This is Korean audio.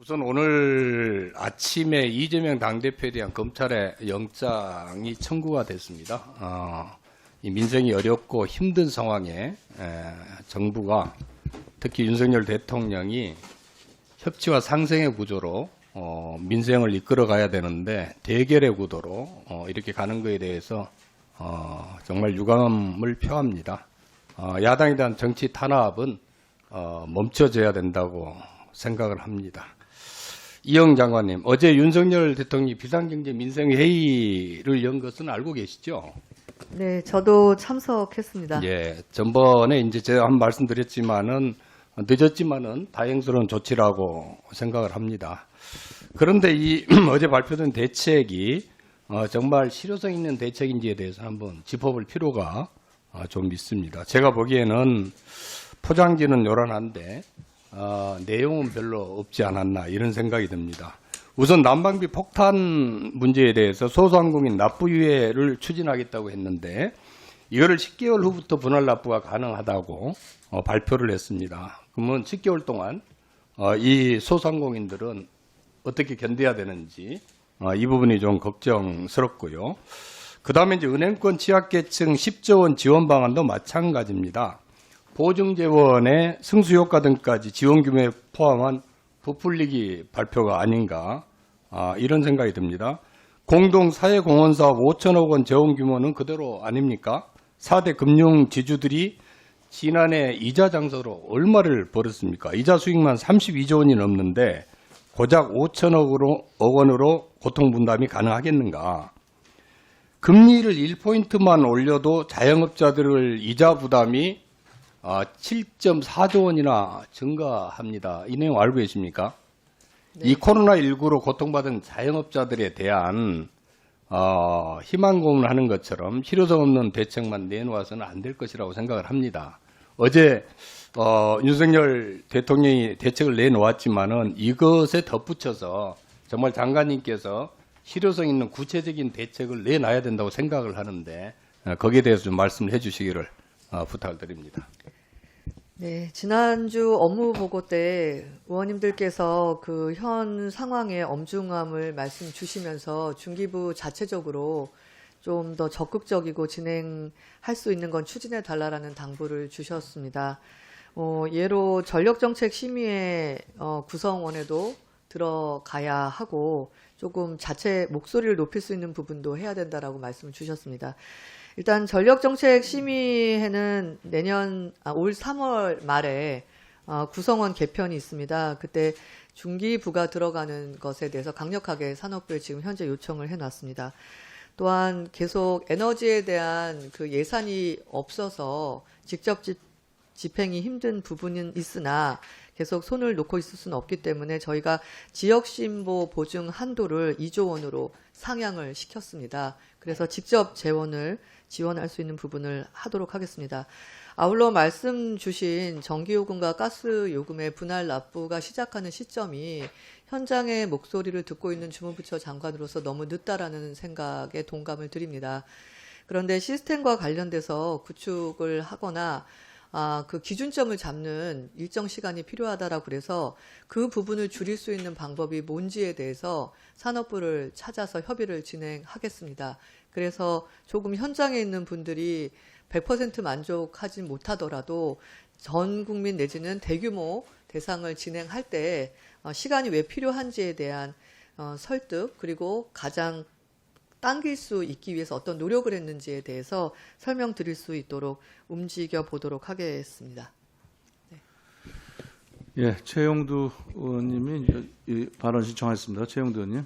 우선 오늘 아침에 이재명 당대표에 대한 검찰의 영장이 청구가 됐습니다. 이 민생이 어렵고 힘든 상황에 정부가 특히 윤석열 대통령이 협치와 상생의 구조로 민생을 이끌어 가야 되는데 대결의 구도로 이렇게 가는 것에 대해서 정말 유감을 표합니다. 야당에 대한 정치 탄압은 멈춰져야 된다고 생각을 합니다. 이영 장관님, 어제 윤석열 대통령이 비상경제 민생회의를 연 것은 알고 계시죠? 네, 저도 참석했습니다. 예, 전번에 이제 제가 한 말씀 드렸지만은 늦었지만은 다행스러운 조치라고 생각을 합니다. 그런데 이 어제 발표된 대책이 정말 실효성 있는 대책인지에 대해서 한번 짚어볼 필요가 좀 있습니다. 제가 보기에는 포장지는 요란한데 내용은 별로 없지 않았나 이런 생각이 듭니다. 우선 난방비 폭탄 문제에 대해서 소상공인 납부유예를 추진하겠다고 했는데 이거를 10개월 후부터 분할 납부가 가능하다고 발표를 했습니다. 그러면 10개월 동안 이 소상공인들은 어떻게 견뎌야 되는지 이 부분이 좀 걱정스럽고요. 그 다음에 이제 은행권 취약계층 10조 원 지원 방안도 마찬가지입니다. 보증재원의 승수효과 등까지 지원 규모에 포함한 부풀리기 발표가 아닌가 이런 생각이 듭니다. 공동사회공헌사업 5천억 원 재원 규모는 그대로 아닙니까? 4대 금융지주들이 지난해 이자 장서로 얼마를 벌었습니까? 이자 수익만 32조 원이 넘는데 고작 5천억 원으로 고통분담이 가능하겠는가? 금리를 1포인트만 올려도 자영업자들을 이자 부담이 7.4조 원이나 증가합니다. 이 내용 알고 계십니까? 네. 이 코로나19로 고통받은 자영업자들에 대한 희망 고문하는 것처럼 실효성 없는 대책만 내놓아서는 안 될 것이라고 생각을 합니다. 어제 윤석열 대통령이 대책을 내놓았지만은 이것에 덧붙여서 정말 장관님께서 실효성 있는 구체적인 대책을 내놔야 된다고 생각을 하는데 거기에 대해서 좀 말씀을 해주시기를 부탁을 드립니다. 네, 지난주 업무 보고 때 의원님들께서 그 현 상황의 엄중함을 말씀 주시면서 중기부 자체적으로 좀 더 적극적이고 진행할 수 있는 건 추진해 달라라는 당부를 주셨습니다. 예로 전력정책심의회 구성원에도 들어가야 하고 조금 자체 목소리를 높일 수 있는 부분도 해야 된다라고 말씀을 주셨습니다. 일단 전력정책심의회는 올 3월 말에 구성원 개편이 있습니다. 그때 중기부가 들어가는 것에 대해서 강력하게 산업부에 지금 현재 요청을 해놨습니다. 또한 계속 에너지에 대한 그 예산이 없어서 직접 집행이 힘든 부분은 있으나 계속 손을 놓고 있을 수는 없기 때문에 저희가 지역신보 보증 한도를 2조 원으로 상향을 시켰습니다. 그래서 직접 지원할 수 있는 부분을 하도록 하겠습니다. 아울러 말씀 주신 전기요금과 가스요금의 분할 납부가 시작하는 시점이 현장의 목소리를 듣고 있는 주무부처 장관으로서 너무 늦다라는 생각에 동감을 드립니다. 그런데 시스템과 관련돼서 구축을 하거나 그 기준점을 잡는 일정 시간이 필요하다라고 그래서 그 부분을 줄일 수 있는 방법이 뭔지에 대해서 산업부를 찾아서 협의를 진행하겠습니다. 그래서 조금 현장에 있는 분들이 100% 만족하지 못하더라도 전 국민 내지는 대규모 대상을 진행할 때 시간이 왜 필요한지에 대한 설득 그리고 가장 당길 수 있기 위해서 어떤 노력을 했는지에 대해서 설명드릴 수 있도록 움직여 보도록 하겠습니다. 네. 예, 최영두 의원님이 발언 신청하셨습니다. 최영두 의원님.